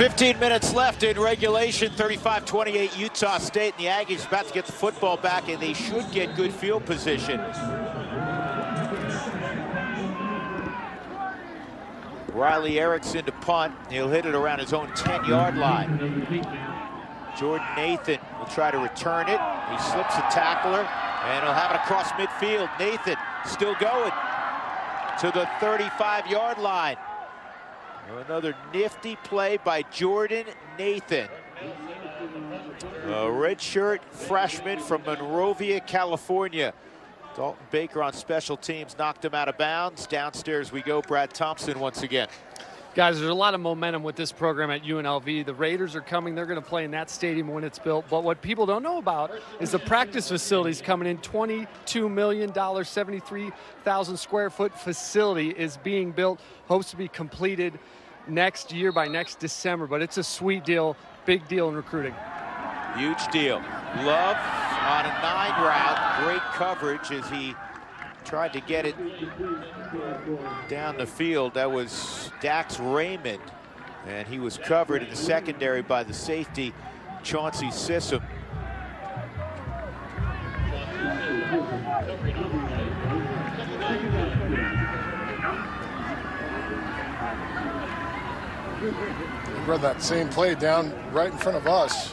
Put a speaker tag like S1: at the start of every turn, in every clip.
S1: 15 minutes left in regulation, 35-28 Utah State, and the Aggies about to get the football back, and they should get good field position. Riley Erickson to punt. He'll hit it around his own 10-yard line. Jordan Nathan will try to return it. He slips a tackler, and he'll have it across midfield. Nathan still going to the 35-yard line. Another nifty play by Jordan Nathan. A redshirt freshman from Monrovia, California. Dalton Baker on special teams knocked him out of bounds. Downstairs we go. Brad Thompson once again.
S2: Guys, there's a lot of momentum with this program at UNLV. The Raiders are coming. They're going to play in that stadium when it's built. But what people don't know about is the practice facilities coming in. $22 million, 73,000 square foot facility is being built. Hopes to be completed next year by next December. But it's a sweet deal, big deal in recruiting.
S1: Huge deal. Love on a 9 route. Great coverage as he tried to get it down the field. That was Dax Raymond, and he was covered in the secondary by the safety, Chauncey Sissom.
S3: We run that same play down right in front of us.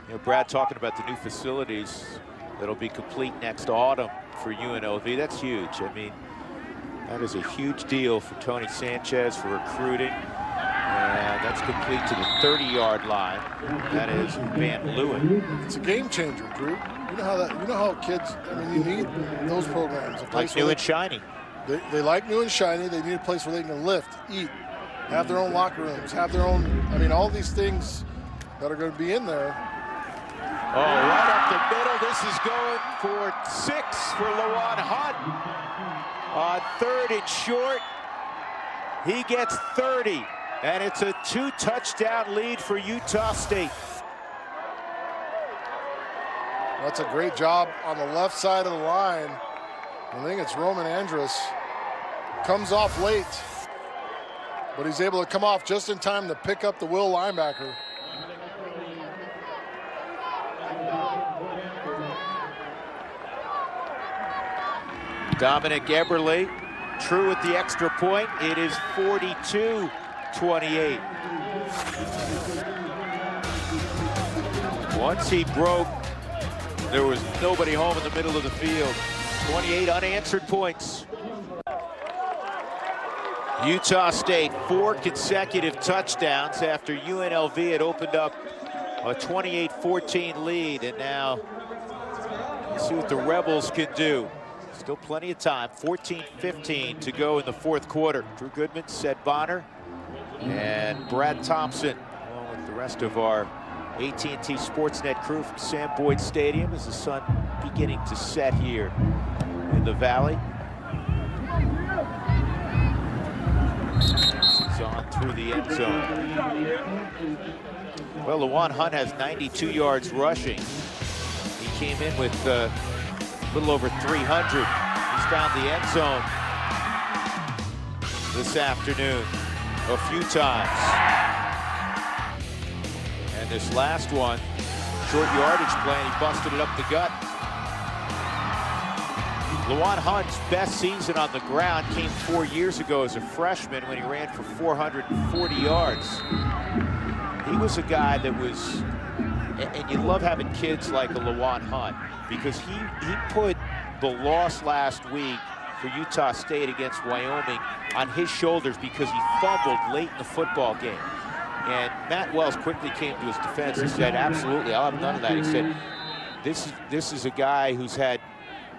S1: You know, Brad talking about the new facilities that'll be complete next autumn for UNLV. That's huge. I mean, that is a huge deal for Tony Sanchez for recruiting. And that's complete to the 30-yard line. That is Van Leeuwen.
S3: It's a game changer, Drew. You know how kids, I mean, you need those programs.
S1: Like new and shiny.
S3: They like new and shiny. They need a place where they can lift, eat, have their own locker rooms, have their own, I mean, all these things that are going to be in there.
S1: Oh, right up the middle. This is going for 6 for Lawan Hunt. On 3rd and short, he gets 30, and it's a 2-touchdown lead for Utah State.
S3: That's a great job on the left side of the line. I think it's Roman Andrus. Comes off late, but he's able to come off just in time to pick up the Will linebacker.
S1: Dominic Eberle, true with the extra point. It is 42-28. Once he broke, there was nobody home in the middle of the field. 28 unanswered points. Utah State, 4 consecutive touchdowns after UNLV had opened up a 28-14 lead, and now let's see what the Rebels can do. Still plenty of time, 14-15 to go in the 4th quarter. Drew Goodman, Sed Bonner, and Brad Thompson, along with the rest of our AT&T Sportsnet crew from Sam Boyd Stadium as the sun beginning to set here in the Valley. It's on through the end zone. Well, Lawan Hunt has 92 yards rushing. He came in with a little over 300. He's found the end zone this afternoon a few times. And this last one, short yardage play, and he busted it up the gut. Lawan Hunt's best season on the ground came 4 years ago as a freshman when he ran for 440 yards. He was a guy that was, and you love having kids like a Lawan Hunt, because he put the loss last week for Utah State against Wyoming on his shoulders because he fumbled late in the football game. And Matt Wells quickly came to his defense and said, absolutely, I'll have none of that. He said, this is a guy who's had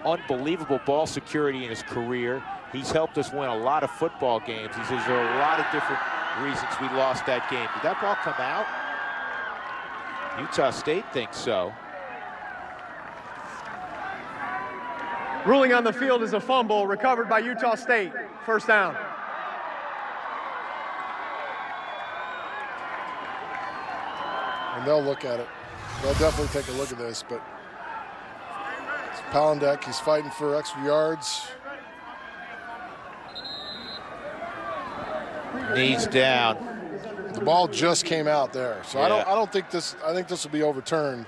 S1: unbelievable ball security in his career. He's helped us win a lot of football games. He says there are a lot of different reasons we lost that game. Did that ball come out? Utah State thinks so.
S4: Ruling on the field is a fumble recovered by Utah State. First down.
S3: And they'll look at it. They'll definitely take a look at this, but it's Palandek. He's fighting for extra yards.
S1: Knees down.
S3: The ball just came out there, so
S1: Yeah.
S3: I don't think this. I think this will be overturned.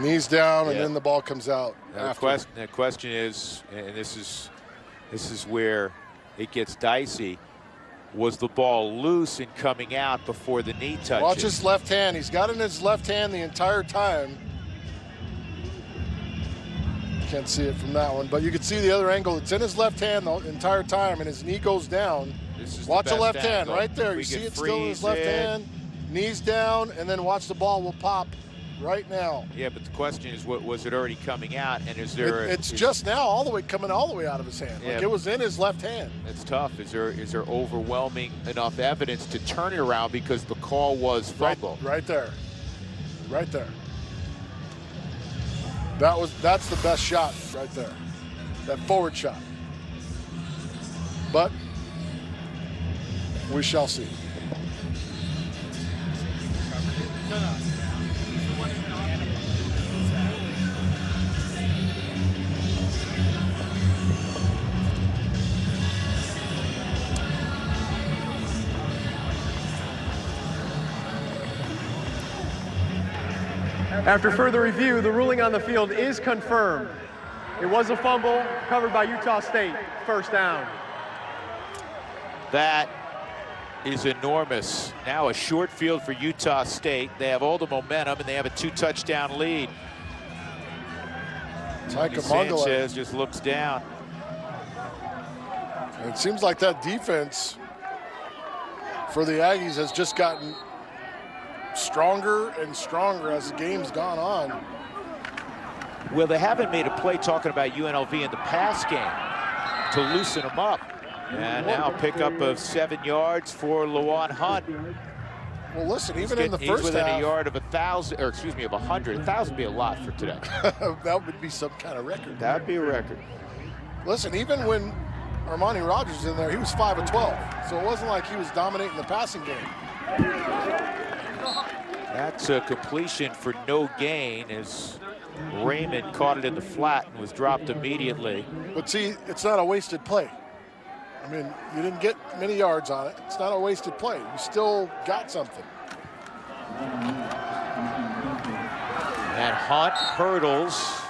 S3: Knees down, and then the ball comes out.
S1: The question is, and this is where it gets dicey. Was the ball loose and coming out before the knee touches?
S3: Watch his left hand. He's got it in his left hand the entire time. Can't see it from that one, but you can see the other angle. It's in his left hand the entire time, and his knee goes down. Watch the left hand right there. You see it still in his left hand. Knees down, and then watch the ball will pop right now.
S1: Yeah, but the question is, what was it already coming out? And is there?
S3: It's just now coming all the way out of his hand. Like it was in his left hand.
S1: It's tough. Is there overwhelming enough evidence to turn it around because the call was fumble?
S3: Right there. Right there. That's the best shot right there. That forward shot. But we shall see.
S4: After further review, the ruling on the field is confirmed. It was a fumble covered by Utah State. First down.
S1: That is enormous. Now a short field for Utah State. They have all the momentum, and they have a 2-touchdown lead. Sanchez just looks down.
S3: It seems like that defense for the Aggies has just gotten stronger and stronger as the game's gone on.
S1: Well, they haven't made a play talking about UNLV in the pass game to loosen them up. And now pickup of 7 yards for Lawan Hunt.
S3: Well, listen, even in the first half,
S1: he's within a yard of 1,000, or excuse me, of 100. 1,000 would be a lot for today.
S3: That would be some kind of record.
S1: That would be a record.
S3: Listen, even when Armani Rogers was in there, he was 5 of 12. So it wasn't like he was dominating the passing game.
S1: That's a completion for no gain as Raymond caught it in the flat and was dropped immediately.
S3: But see, it's not a wasted play. I mean, you didn't get many yards on it. It's not a wasted play. You still got something.
S1: And Hunt hurdles,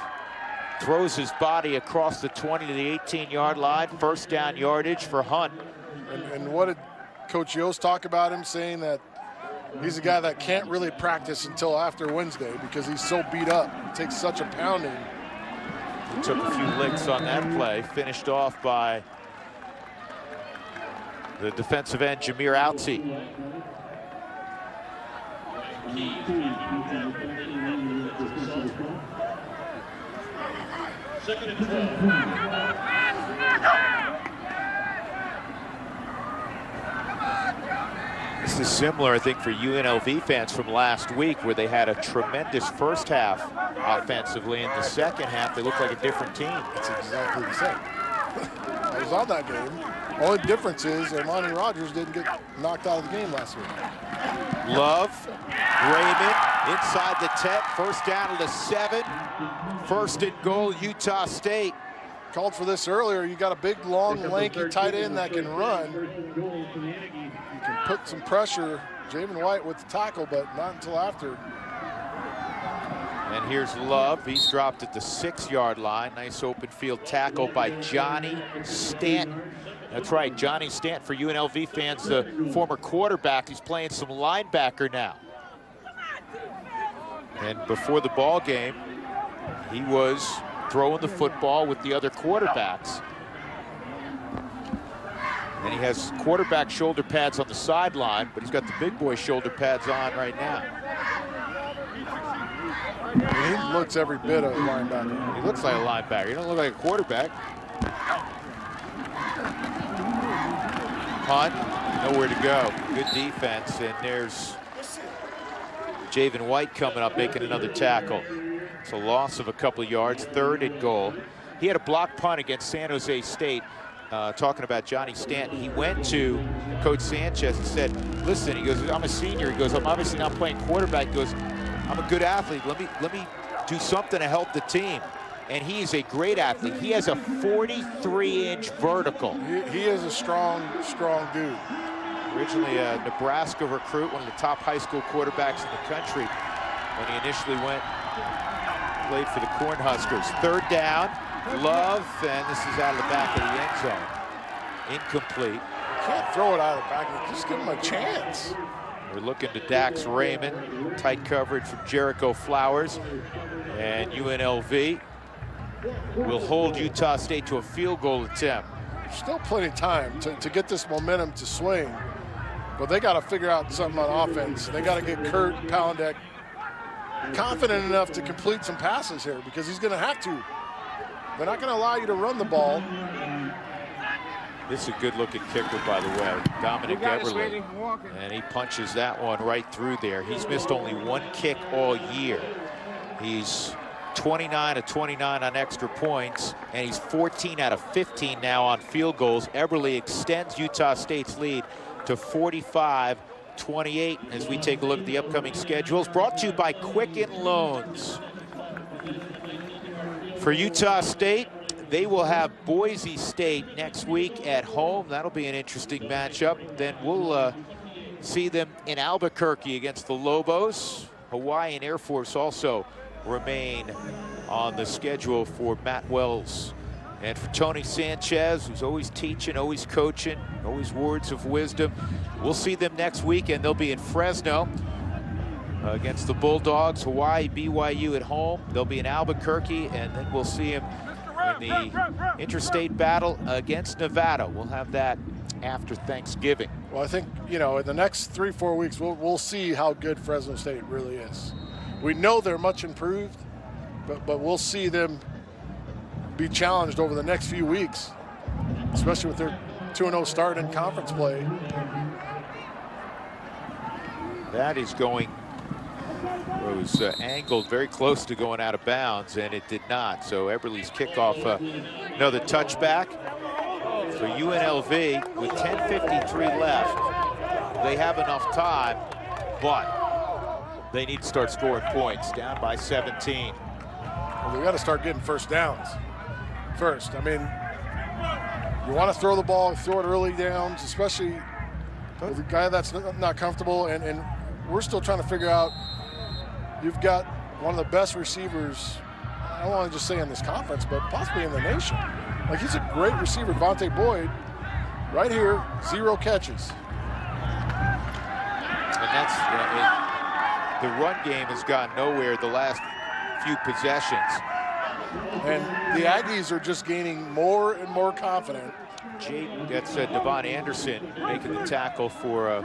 S1: throws his body across the 20 to the 18-yard line. First down yardage for Hunt.
S3: And what did Coach Yost talk about him, saying that he's a guy that can't really practice until after Wednesday because he's so beat up. It takes such a pounding.
S1: He took a few licks on that play, finished off by the defensive end, Jameer Outsey.
S5: Second and 12.
S1: This is similar, I think, for UNLV fans from last week, where they had a tremendous first half offensively. In the second half, they looked like a different team.
S3: It's exactly the same. I was on that game. Only difference is Armani Rogers didn't get knocked out of the game last week.
S1: Love, Raymond, inside the 10, first down to the 7. First and goal, Utah State.
S3: Called for this earlier. You got a big, long, lanky tight end that can run. You can put some pressure, Javen White with the tackle, but not until after.
S1: And here's Love. He's dropped at the 6-yard line. Nice open field tackle by Johnny Stanton. That's right, Johnny Stanton, for UNLV fans, the former quarterback. He's playing some linebacker now. And before the ball game, he was throwing the football with the other quarterbacks. And he has quarterback shoulder pads on the sideline, but he's got the big boy shoulder pads on right now.
S3: He looks every bit of a linebacker.
S1: He looks like a linebacker. He doesn't look like a quarterback. Hunt, nowhere to go. Good defense, and there's Javen White coming up, making another tackle. It's a loss of a couple of yards, 3rd and goal. He had a block punt against San Jose State. Talking about Johnny Stanton, he went to Coach Sanchez and said, listen, he goes, I'm a senior. He goes, I'm obviously not playing quarterback. He goes, I'm a good athlete. Let me do something to help the team. and he's a great athlete. He has a 43-inch vertical.
S3: He is a strong dude.
S1: Originally a Nebraska recruit, one of the top high school quarterbacks in the country when he initially played for the Cornhuskers. Third down, Love, and this is out of the back of the end zone. Incomplete.
S3: You can't throw it out of the back, just give him a chance.
S1: We're looking to Dax Raymond, tight coverage from Jericho Flowers, and UNLV will hold Utah State to a field goal attempt.
S3: There's still plenty of time to get this momentum to swing, but they got to figure out something on offense. They got to get Kurt Palandek confident enough to complete some passes here, because he's going to have to. They're not going to allow you to run the ball.
S1: This is a good-looking kicker, by the way, Dominic Everly, and he punches that one right through there. He's missed only one kick all year. He's 29 of 29 on extra points, and he's 14 out of 15 now on field goals. Everly extends Utah State's lead to 45-28 as we take a look at the upcoming schedules. Brought to you by Quicken Loans. For Utah State, they will have Boise State next week at home. That'll be an interesting matchup. Then we'll see them in Albuquerque against the Lobos. Hawaii and Air Force also remain on the schedule for Matt Wells. And for Tony Sanchez, who's always teaching, always coaching, always words of wisdom, we'll see them next week, and they'll be in Fresno against the Bulldogs. Hawaii, BYU at home. They'll be in Albuquerque, and then we'll see them in the interstate battle against Nevada. We'll have that after Thanksgiving.
S3: Well, I think, you know, in the next 3-4 weeks, we'll see how good Fresno State really is. We know they're much improved, but we'll see them be challenged over the next few weeks, especially with their 2-0 start in conference play.
S1: That is going, it was angled very close to going out of bounds, and it did not. So Eberle's kickoff, another touchback for UNLV with 10:53 left. They have enough time, but they need to start scoring points. Down by 17.
S3: Well, they got to start getting first downs first. I mean, you want to throw the ball, throw it early downs, especially with a guy that's not comfortable. And we're still trying to figure out, you've got one of the best receivers, I don't want to just say in this conference, but possibly in the nation. Like, he's a great receiver, Vontae Boyd, right here, 0 catches.
S1: And that's, the run game has gone nowhere the last few possessions.
S3: And the Aggies are just gaining more and more confident.
S1: That's Devon Anderson making the tackle for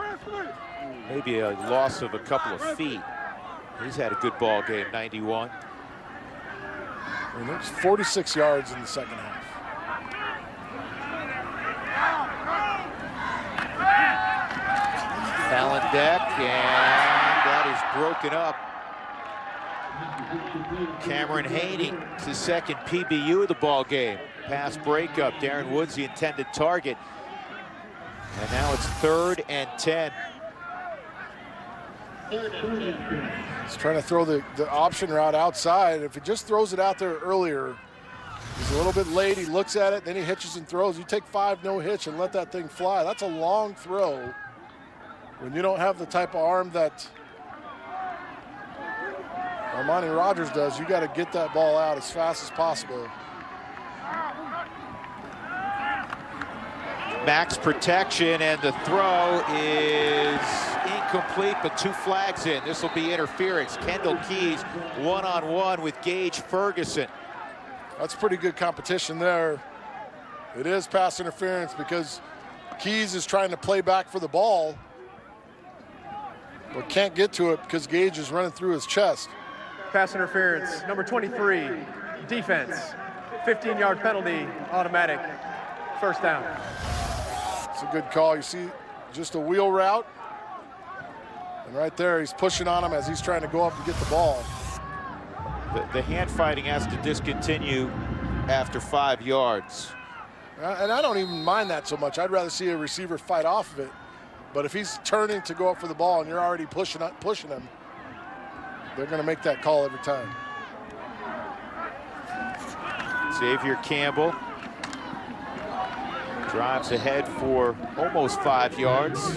S1: maybe a loss of a couple of feet. He's had a good ball game, 91.
S3: And there's 46 yards in the second half.
S1: Palandek, and that is broken up. Cameron Haney, it's his second PBU of the ball game. Pass breakup, Darren Woods the intended target. And now it's 3rd and 10.
S3: He's trying to throw the option route outside. If he just throws it out there earlier, he's a little bit late, he looks at it, then he hitches and throws. You take 5 no hitch and let that thing fly. That's a long throw. When you don't have the type of arm that Armani Rogers does, you got to get that ball out as fast as possible.
S1: Max protection, and the throw is incomplete, but 2 flags in. This will be interference. Kendall Keys one-on-one with Gage Ferguson.
S3: That's pretty good competition there. It is pass interference because Keys is trying to play back for the ball, but can't get to it because Gage is running through his chest.
S4: Pass interference, number 23, defense. 15-yard penalty, automatic. First down.
S3: It's a good call. You see just a wheel route. And right there, he's pushing on him as he's trying to go up and get the ball.
S1: The hand fighting has to discontinue after 5 yards.
S3: And I don't even mind that so much. I'd rather see a receiver fight off of it. But if he's turning to go up for the ball and you're already pushing him, they're going to make that call every time.
S1: Xavier Campbell drives ahead for almost 5 yards.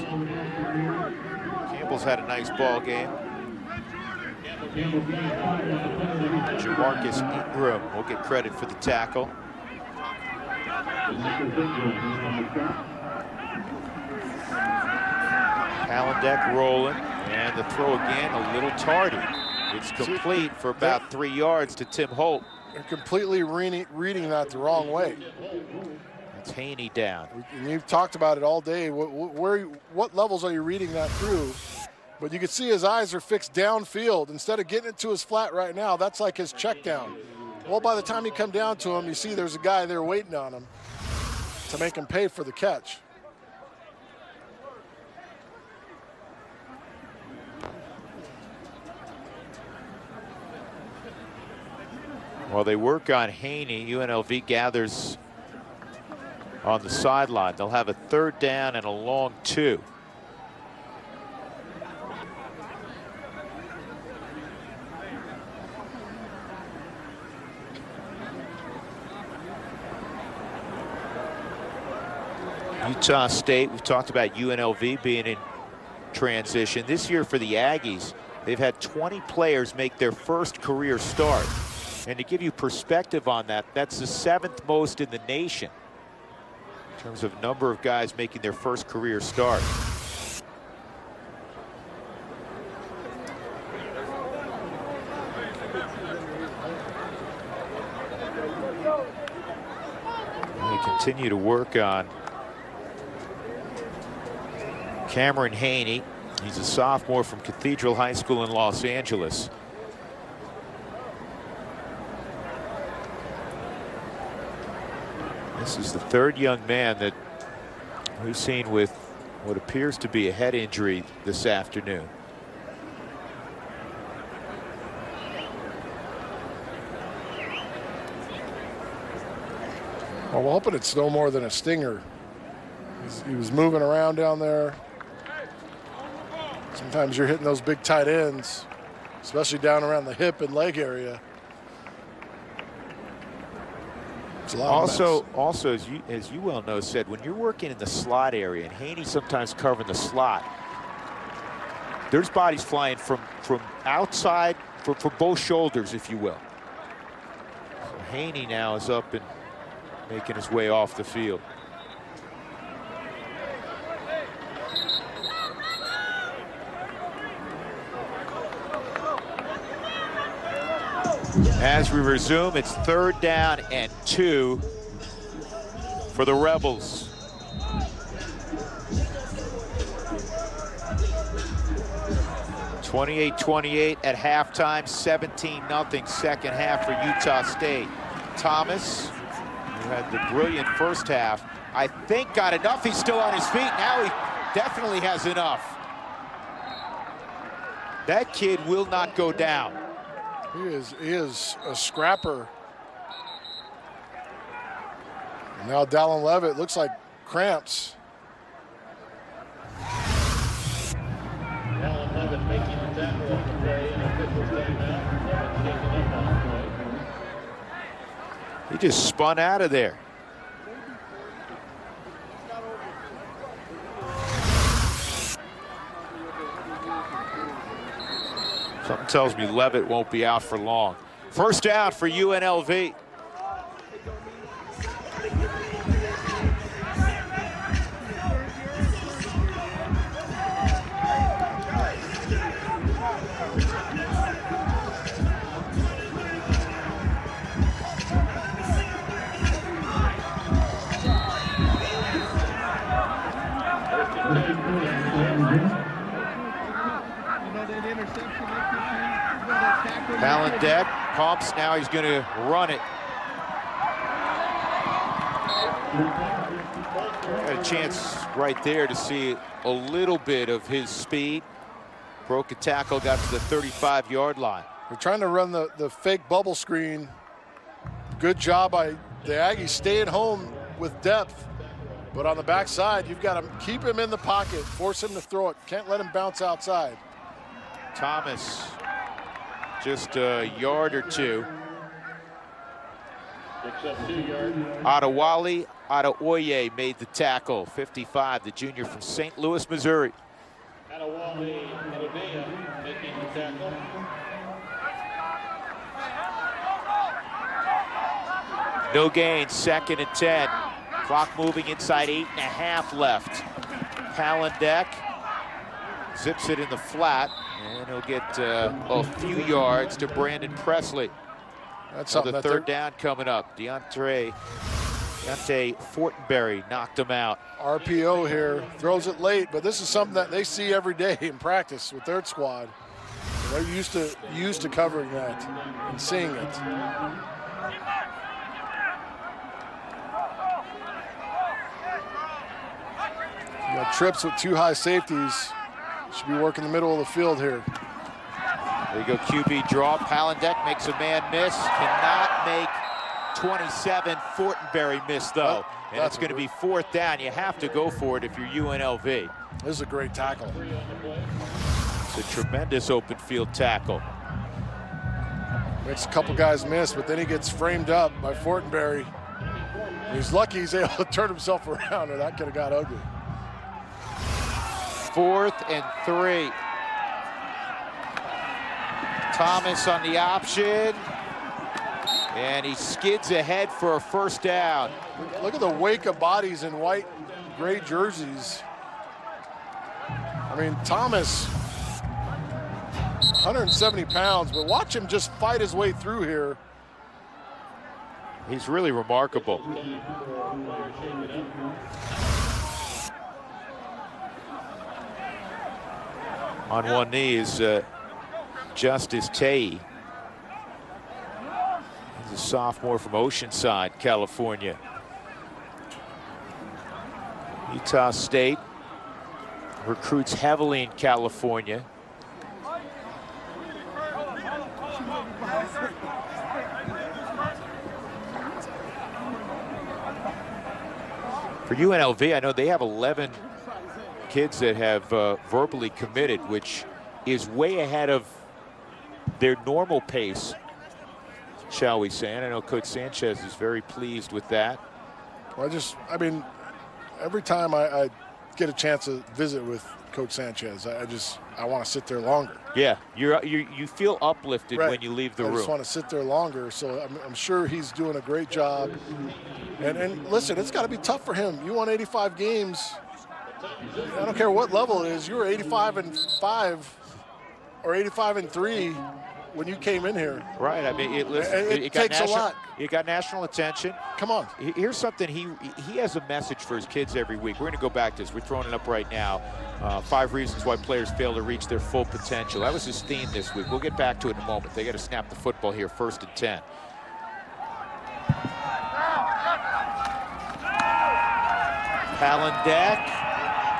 S1: Campbell's had a nice ball game. Jamarcus Ingram will get credit for the tackle. Palandek rolling, and the throw again a little tardy. It's complete for about 3 yards to Tim Holt.
S3: They're completely reading that the wrong way.
S1: It's Haney down.
S3: And you've talked about it all day. What levels are you reading that through? But you can see his eyes are fixed downfield. Instead of getting it to his flat right now, that's like his check down. Well, by the time you come down to him, you see there's a guy there waiting on him to make him pay for the catch.
S1: While they work on Haney, UNLV gathers on the sideline. They'll have a 3rd down and a long 2. Utah State, we've talked about UNLV being in transition. This year for the Aggies, they've had 20 players make their first career start. And to give you perspective on that, that's the 7th most in the nation in terms of number of guys making their first career start. They continue to work on Cameron Haney. He's a sophomore from Cathedral High School in Los Angeles. This is the 3rd young man that we've seen with what appears to be a head injury this afternoon.
S3: Well, we're hoping it's no more than a stinger. He was moving around down there. Sometimes you're hitting those big tight ends, especially down around the hip and leg area.
S1: Also, as you well know, said, when you're working in the slot area, and Haney sometimes covering the slot, there's bodies flying from outside, from both shoulders, if you will. So Haney now is up and making his way off the field. As we resume, it's 3rd down and 2 for the Rebels. (28-28) at halftime, 17-0 second half for Utah State. Thomas, who had the brilliant first half, I think got enough. He's still on his feet. Now he definitely has enough. That kid will not go down.
S3: He is a scrapper. Now Dallin Levitt looks like cramps.
S5: Dallin Levitt making the tackle on the play, and officials taking out.
S1: He just spun out of there. Something tells me Levitt won't be out for long. 1st down for UNLV. Palandek pumps, now he's going to run it. Got a chance right there to see a little bit of his speed. Broke a tackle, got to the 35-yard line.
S3: They're trying to run the fake bubble screen. Good job by the Aggies staying home with depth. But on the backside, you've got to keep him in the pocket, force him to throw it. Can't let him bounce outside.
S1: Thomas just a yard or two.
S5: Picks up 2 yards.
S1: Adewale Adeoye made the tackle. 55, the junior from St. Louis, Missouri.
S5: Adewale Adeoye making the tackle.
S1: No gain, 2nd and 10. Clock moving inside 8.5 left. Palandek zips it in the flat, and he'll get a few yards to Brandon Presley.
S3: That's
S1: the
S3: something.
S1: third down coming up. Deontay Fortenberry knocked him out.
S3: RPO here, throws it late, but this is something that they see every day in practice with their squad. They're used to covering that and seeing it. You got trips with 2 high safeties. Should be working the middle of the field here.
S1: There you go, QB draw. Palandek makes a man miss. Cannot make 27. Fortenberry miss, though. And it's going to be 4th down. You have to go for it if you're UNLV.
S3: This is a great tackle.
S1: It's a tremendous open field tackle.
S3: Makes a couple guys miss, but then he gets framed up by Fortenberry. He's lucky he's able to turn himself around, or that could have got ugly.
S1: 4th and 3. Thomas on the option, and he skids ahead for a 1st down.
S3: Look at the wake of bodies in white, gray jerseys. I mean, Thomas, 170 pounds, but watch him just fight his way through here.
S1: He's really remarkable. On one knee is Justice Tay. He's a sophomore from Oceanside, California. Utah State recruits heavily in California. For UNLV, I know they have 11 kids that have verbally committed, which is way ahead of their normal pace, shall we say. And I know Coach Sanchez is very pleased with that.
S3: Well, I mean, every time I get a chance to visit with Coach Sanchez, I want to sit there longer.
S1: Yeah, you feel uplifted when you leave the room.
S3: I just want to sit there longer, so I'm sure he's doing a great job. And listen, it's got to be tough for him. You won 85 games. I don't care what level it is. You were 85-5 or 85-3 when you came in here.
S1: Right. I mean, it
S3: takes a lot.
S1: It got national attention.
S3: Come on.
S1: Here's something. He has a message for his kids every week. We're going to go back to this. We're throwing it up right now. 5 reasons why players fail to reach their full potential. That was his theme this week. We'll get back to it in a moment. They got to snap the football here, 1st and 10. Palandek.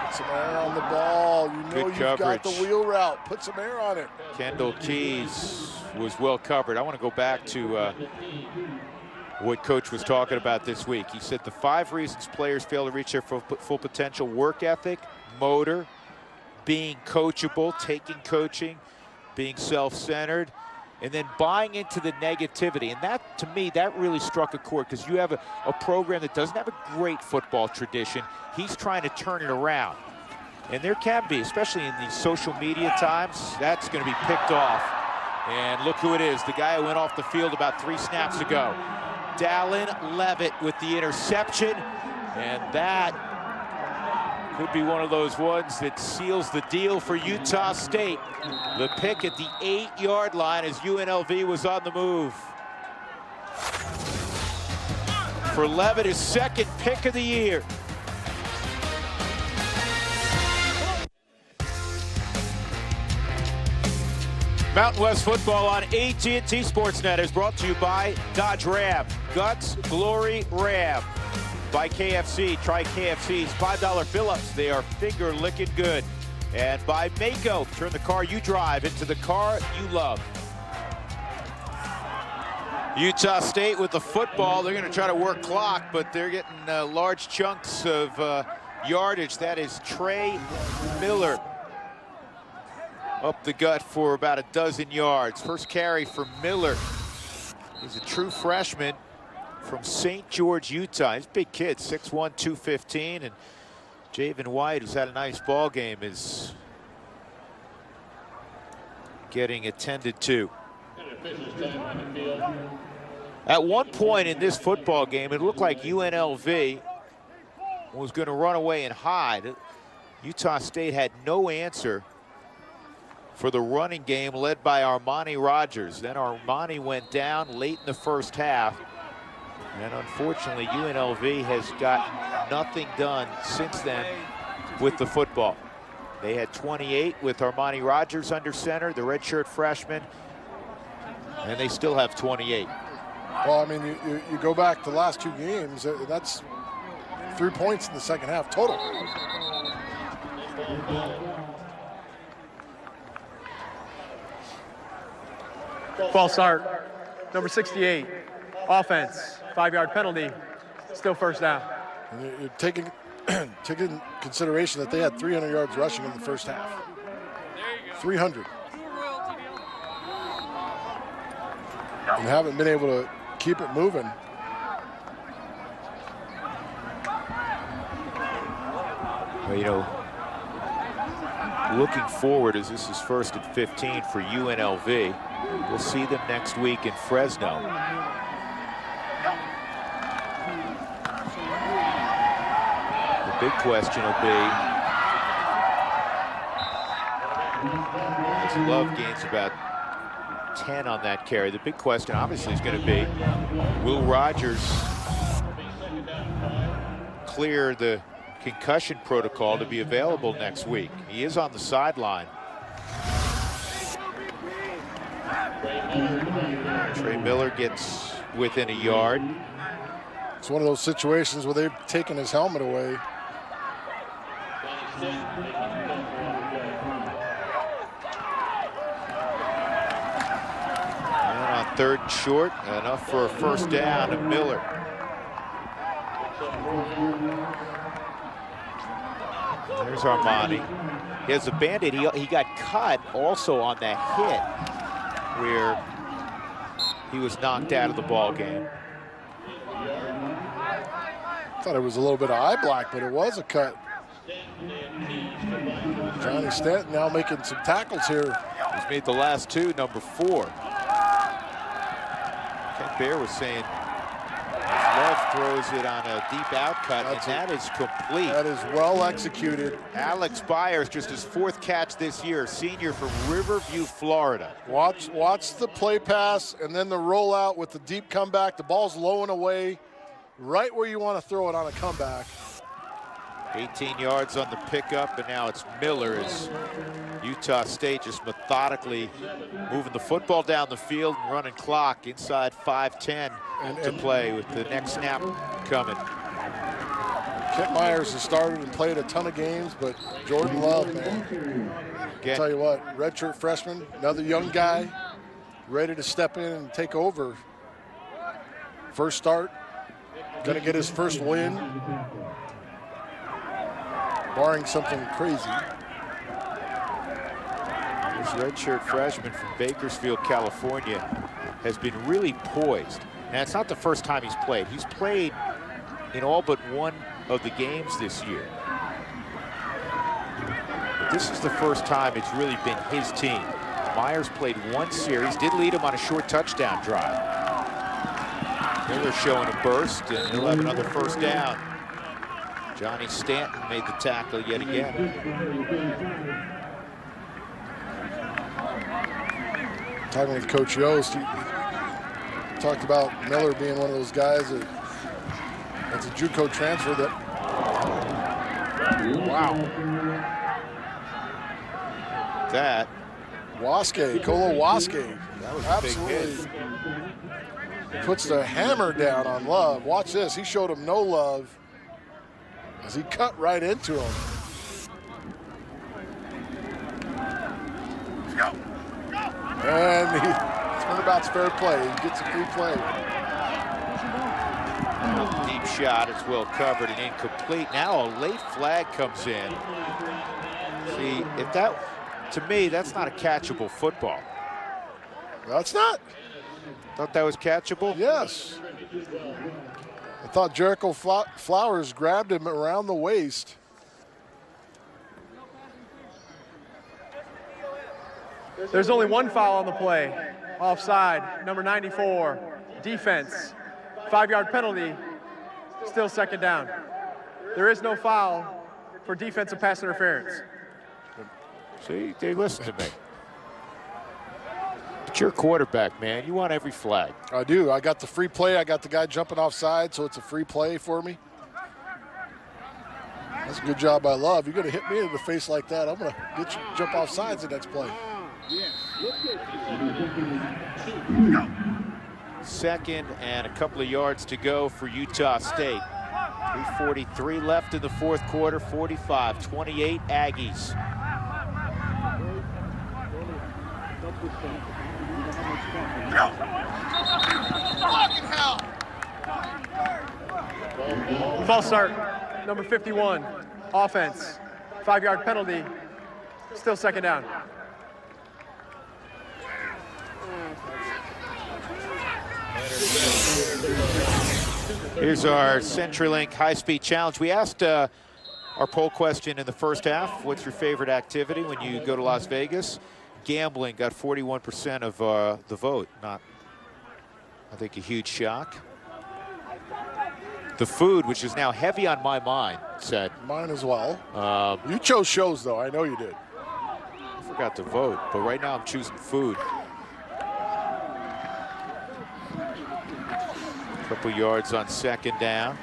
S3: Put some air on the ball. You know you've got the wheel route. Put some air on it.
S1: Kendall Keys was well covered. I want to go back to what Coach was talking about this week. He said the 5 reasons players fail to reach their full potential: work ethic, motor, being coachable, taking coaching, being self-centered, and then buying into the negativity. And that, to me, that really struck a chord, because you have a program that doesn't have a great football tradition. He's trying to turn it around. And there can be, especially in these social media times, that's going to be picked off. And look who it is, the guy who went off the field about 3 snaps ago. Dallin Levitt with the interception. And that could be one of those ones that seals the deal for Utah State. The pick at the 8-yard line as UNLV was on the move. For Levitt, his 2nd pick of the year. Mountain West football on AT&T Sportsnet is brought to you by Dodge Ram, Guts Glory Ram. By KFC, try KFC's $5 fill-ups. They are finger-licking good. And by Mako, turn the car you drive into the car you love. Utah State with the football. They're going to try to work clock, but they're getting large chunks of yardage. That is Trey Miller up the gut for about a dozen yards. First carry for Miller. He's a true freshman from St. George, Utah. He's a big kid, 6'1", 215, and Javen White, who's had a nice ball game, is getting attended to. At one point in this football game, it looked like UNLV was going to run away and hide. Utah State had no answer for the running game led by Armani Rogers. Then Armani went down late in the first half. And unfortunately, UNLV has got nothing done since then with the football. They had 28 with Armani Rogers under center, the redshirt freshman, and they still have 28.
S3: Well, I mean, you go back to the last 2 games, that's 3 points in the second half total.
S4: False start, number 68, offense, 5-yard penalty, still first down.
S3: And you're taking consideration that they had 300 yards rushing in the first half. 300. And haven't been able to keep it moving.
S1: Well, you know, looking forward, as this is 1st and 15 for UNLV, we'll see them next week in Fresno. The big question will be, as Love gains about 10 on that carry. The big question obviously is going to be, will Rogers clear the concussion protocol to be available next week? He is on the sideline. Trey Miller gets within a yard.
S3: It's one of those situations where they've taken his helmet away.
S1: And on 3rd and short, enough for a first down to Miller. There's Armani. He has a bandit. He got cut also on that hit where he was knocked out of the ball game.
S3: Thought it was a little bit of eye black, but it was a cut. Johnny Stanton now making some tackles here.
S1: He's made the last 2, number 4. Ken Bear was saying Love throws it on a deep out cut, and that is complete.
S3: That is well executed.
S1: Alex Byers, just his 4th catch this year, senior from Riverview, Florida.
S3: Watch the play pass and then the rollout with the deep comeback. The ball's low and away, right where you want to throw it on a comeback.
S1: 18 yards on the pickup, and now it's Miller as Utah State just methodically moving the football down the field and running clock inside 5:10 to play with the next snap coming.
S3: Kent Myers has started and played a ton of games, but Jordan Love, man, I'll tell you what, redshirt freshman, another young guy, ready to step in and take over. First start, gonna get his first win, barring something crazy.
S1: This redshirt freshman from Bakersfield, California, has been really poised. And it's not the first time he's played. He's played in all but one of the games this year. But this is the first time it's really been his team. Myers played 1 series, did lead him on a short touchdown drive. Miller showing a burst, and he'll have another first down. Johnny Stanton made the tackle yet again.
S3: Talking with Coach Yost, he talked about Miller being one of those guys that's a JUCO transfer that, wow.
S1: That.
S3: Waske, Kolo Waske.
S1: That was
S3: absolutely
S1: a big hit.
S3: Puts the hammer down on Love. Watch this, he showed him no love as he cut right into him. And turnabout's fair play. He gets a free play.
S1: Deep shot, it's well covered and incomplete. Now a late flag comes in. See, if that, to me, that's not a catchable football.
S3: That's not.
S1: Thought that was catchable?
S3: Yes. I thought Jericho Flowers grabbed him around the waist.
S4: There's only one foul on the play. Offside, number 94, defense. 5-yard penalty, still second down. There is no foul for defensive pass interference.
S1: See, they listen to me. But you're a quarterback, man. You want every flag.
S3: I do. I got the free play. I got the guy jumping offside, so it's a free play for me. That's a good job by Love. You're going to hit me in the face like that, I'm going to get you to jump off sides the next play.
S1: Second and a couple of yards to go for Utah State. 3:43 left in the fourth quarter, 45-28 Aggies.
S4: False start, number 51, offense. 5-yard penalty, still second down.
S1: Here's our CenturyLink high-speed challenge. We asked our poll question in the first half, what's your favorite activity when you go to Las Vegas? Gambling got 41% of the vote. Not, I think, a huge shock. The food, which is now heavy on my mind, said.
S3: Mine as well. You chose shows, though. I know you did.
S1: I forgot to vote, but right now I'm choosing food. Couple yards on second down.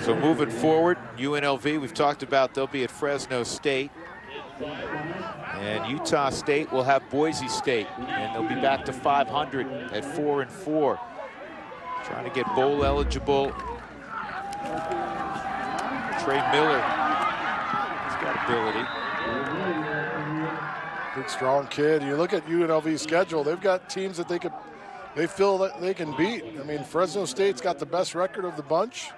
S1: So moving forward, UNLV, we've talked about they'll be at Fresno State. And Utah State will have Boise State. And they'll be back to 500 at 4-4. Trying to get bowl eligible. Trey Miller, he's got ability.
S3: Big, strong kid. You look at UNLV's schedule, they've got teams that they feel that they can beat. I mean, Fresno State's got the best record of the bunch,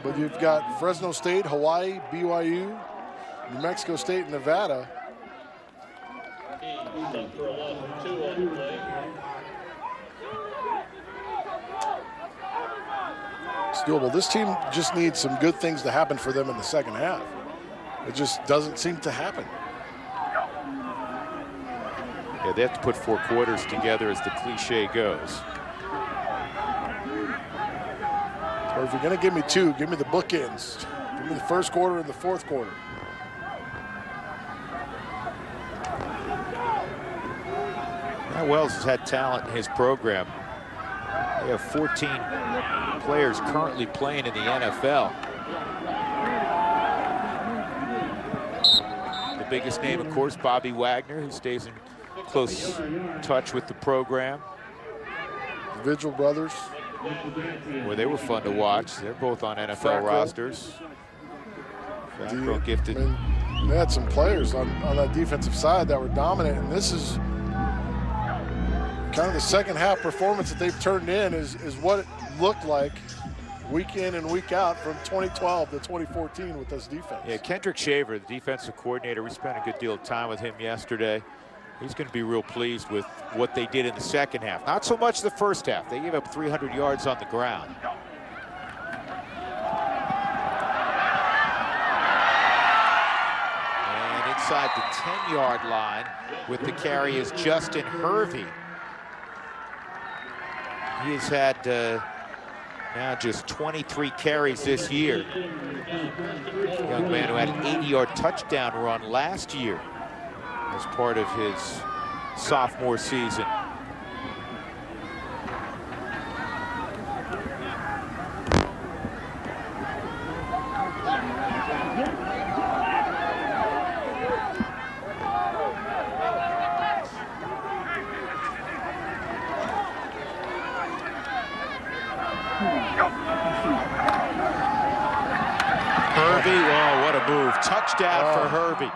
S3: but you've got Fresno State, Hawaii, BYU, New Mexico State, and Nevada. It's doable. This team just needs some good things to happen for them in the second half. It just doesn't seem to happen.
S1: Yeah, they have to put 4 quarters together, as the cliche goes.
S3: Or if you're going to give me 2, give me the bookends. Give me the first quarter and the fourth quarter.
S1: Matt Wells has had talent in his program. They have 14 players currently playing in the NFL. The biggest name, of course, Bobby Wagner, who stays in close touch with the program.
S3: Vigil brothers.
S1: Well, they were fun to watch. They're both on NFL rosters. Gifted.
S3: I mean, they had some players on that defensive side that were dominant, and this is kind of the second half performance that they've turned in is what it looked like week in and week out from 2012 to 2014 with this defense.
S1: Yeah, Kendrick Shaver, the defensive coordinator, we spent a good deal of time with him yesterday. He's going to be real pleased with what they did in the second half. Not so much the first half. They gave up 300 yards on the ground. And inside the 10-yard line with the carry is Justin Hervey. He has had now just 23 carries this year. Young man who had an 80-yard touchdown run last year as part of his sophomore season. Hervey, oh, what a move. Touchdown for Hervey.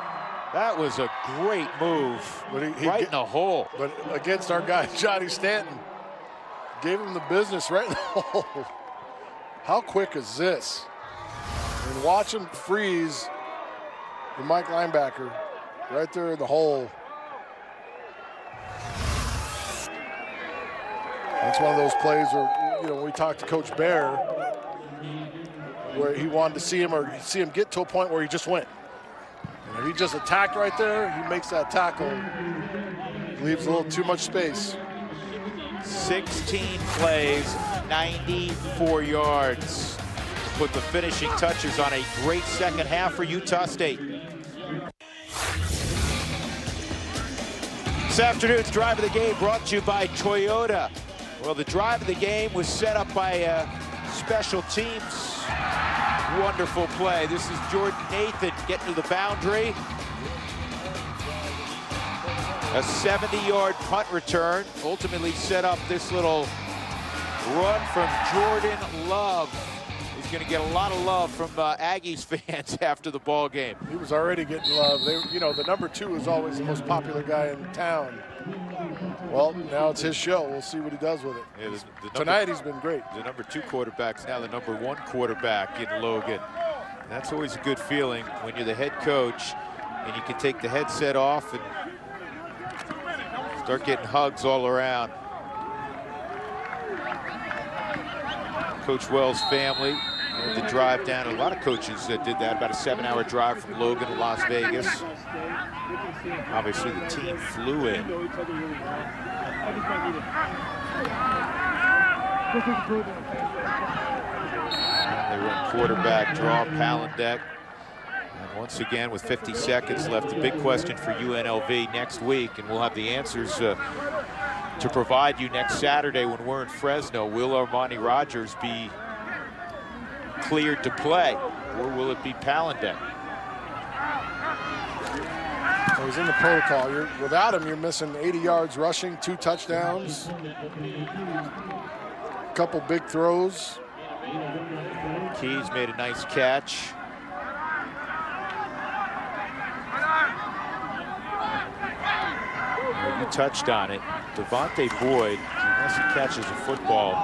S1: That was a great move, right in the hole.
S3: But against our guy, Johnny Stanton, gave him the business right in the hole. How quick is this? And watch him freeze the Mike linebacker right there in the hole. That's one of those plays where, you know, we talked to Coach Bear, where he wanted to see him get to a point where he just went. And if he just attacked right there, he makes that tackle, leaves a little too much space.
S1: 16 plays, 94 yards. Put the finishing touches on a great second half for Utah State. This afternoon's Drive of the Game brought to you by Toyota. Well, the Drive of the Game was set up by special teams. Wonderful play. This is Jordan Nathan getting to the boundary. A 70-yard punt return ultimately set up this little run from Jordan Love. He's going to get a lot of love from Aggies fans after the ball game.
S3: He was already getting love. You know, the number 2 is always the most popular guy in town. Well, now it's his show. We'll see what he does with it.
S1: Yeah,
S3: tonight he's been great.
S1: The number 2 quarterback's now the number 1 quarterback in Logan. And that's always a good feeling when you're the head coach and you can take the headset off and start getting hugs all around. Coach Wells' family had to drive down. A lot of coaches did that, about a 7-hour drive from Logan to Las Vegas. Obviously, the team flew in. They run quarterback draw, Palandek. And once again, with 50 seconds left, the big question for UNLV next week, and we'll have the answers to provide you next Saturday when we're in Fresno. Will Armani Rogers be cleared to play, or will it be Palandek?
S3: He was in the protocol. Without him, you're missing 80 yards rushing, 2 touchdowns, a couple big throws.
S1: Keys made a nice catch. You touched on it. Devontae Boyd, unless he catches a football,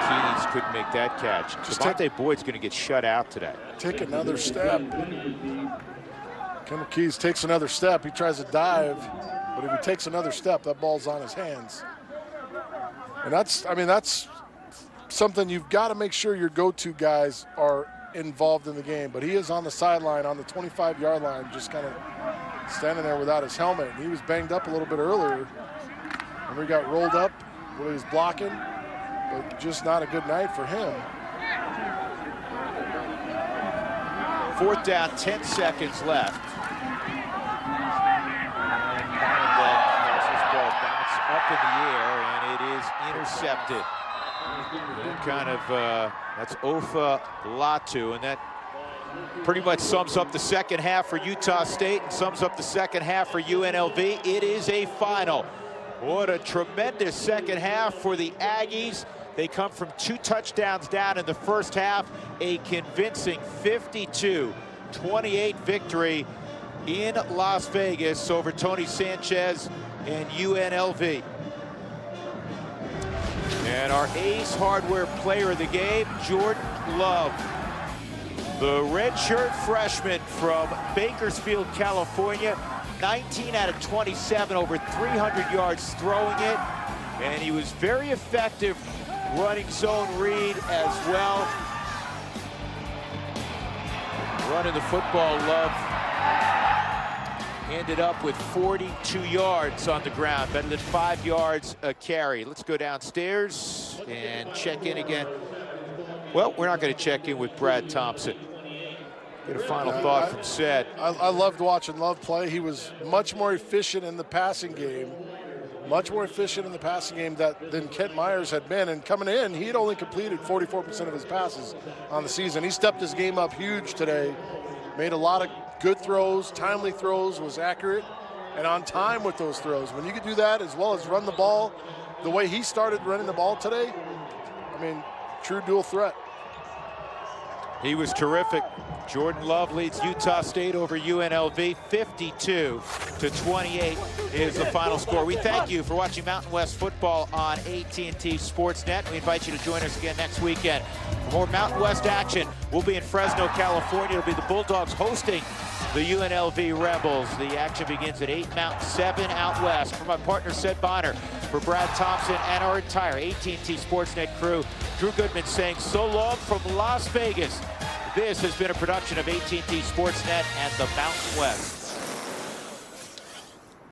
S1: Keys couldn't make that catch. Devontae Boyd's going to get shut out today.
S3: Take another step. Kendall Keys takes another step. He tries to dive, but if he takes another step, that ball's on his hands. And that's something you've got to make sure your go-to guys are involved in the game. But he is on the sideline, on the 25-yard line, just kind of standing there without his helmet. And he was banged up a little bit earlier. And we got rolled up when he was blocking, but just not a good night for him.
S1: 4th down, 10 seconds left. And Palandek has his ball bounce up in the air, and it is intercepted. And kind of, that's Ofa Latu, and that pretty much sums up the second half for Utah State and sums up the second half for UNLV. It is a final. What a tremendous second half for the Aggies. They come from 2 touchdowns down in the first half. A convincing 52-28 victory in Las Vegas over Tony Sanchez and UNLV. And our Ace Hardware player of the game, Jordan Love. The redshirt freshman from Bakersfield, California, 19 out of 27, over 300 yards throwing it. And he was very effective running zone read as well. Running the football, Love ended up with 42 yards on the ground, better than 5 yards a carry. Let's go downstairs and check in again. Well, we're not going to check in with Brad Thompson. Get a final thought from Sed.
S3: I loved watching Love play. He was much more efficient in the passing game. Much more efficient in the passing game than Kent Myers had been. And coming in, he had only completed 44% of his passes on the season. He stepped his game up huge today. Made a lot of good throws, timely throws, was accurate, and on time with those throws. When you could do that as well as run the ball the way he started running the ball today, I mean, true dual threat.
S1: He was terrific. Jordan Love leads Utah State over UNLV. 52-28 is the final score. We thank you for watching Mountain West football on AT&T Sportsnet. We invite you to join us again next weekend. For more Mountain West action, we'll be in Fresno, California. It'll be the Bulldogs hosting the UNLV Rebels. The action begins at 8 Mountain, 7 out west. For my partner, Sed Bonner, For Brad Thompson and our entire AT&T Sportsnet crew, Drew Goodman saying so long from Las Vegas. This has been a production of AT&T Sportsnet and the Mountain West.